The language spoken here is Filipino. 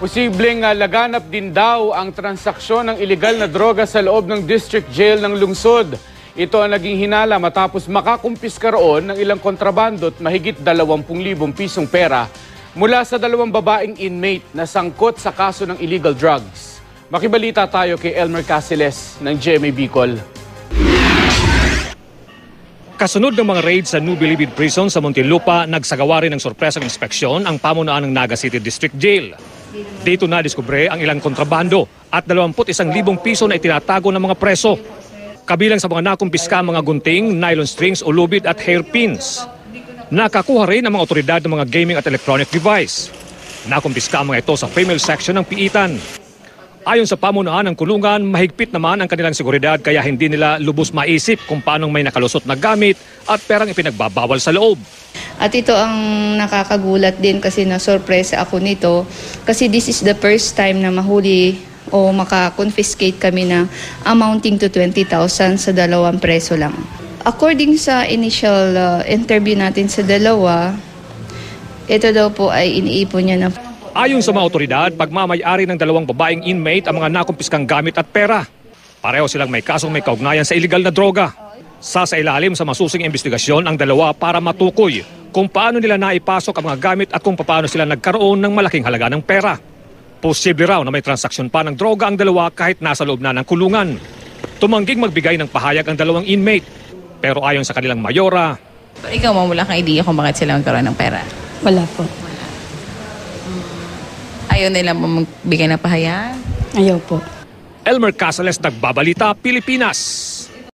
Posibleng laganap din daw ang transaksyon ng ilegal na droga sa loob ng district jail ng lungsod. Ito ang naging hinala matapos makakumpiska roon ng ilang kontrabando at mahigit 20,000 pisong pera mula sa 2 babaeng inmate na sangkot sa kaso ng illegal drugs. Makibalita tayo kay Elmer Casiles ng GMA Bicol. Kasunod ng mga raid sa New Bilibid Prison sa Muntinlupa, nagsagawa rin ng sorpresang inspeksyon ang pamunuan ng Naga City District Jail. Dito nadiskubre ang ilang kontrabando at 21,000 piso na itinatago ng mga preso. Kabilang sa mga nakumpiska mga gunting, nylon strings, ulubid at hairpins. Nakakuha rin ang mga otoridad ng mga gaming at electronic device. Nakumpiska ang mga ito sa female section ng piitan. Ayon sa pamunuan ng kulungan, mahigpit naman ang kanilang seguridad kaya hindi nila lubos maisip kung paano may nakalusot na gamit at perang ipinagbabawal sa loob. At ito ang nakakagulat din kasi na-sorpresa ako nito kasi this is the first time na mahuli o maka-confiscate kami na amounting to 20,000 sa 2 preso lang. According sa initial interview natin sa dalawa, ito daw po ay iniipon niya na. Ayon sa mga otoridad, pagmamayari ng 2 babaeng inmate ang mga nakumpiskang gamit at pera. Pareho silang may kasong may kaugnayan sa iligal na droga. Sasailalim sa masusing investigasyon ang 2 para matukoy kung paano nila naipasok ang mga gamit at kung paano sila nagkaroon ng malaking halaga ng pera. Posible raw na may transaksyon pa ng droga ang 2 kahit nasa loob na ng kulungan. Tumangging magbigay ng pahayag ang 2 inmate. Pero ayon sa kanilang mayora, ikaw wala kang idea kung bakit sila magkaroon ng pera? Wala po. Ayaw nila magbigay ng pahayag? Ayaw po. Elmer Casales, Nagbabalita, Pilipinas.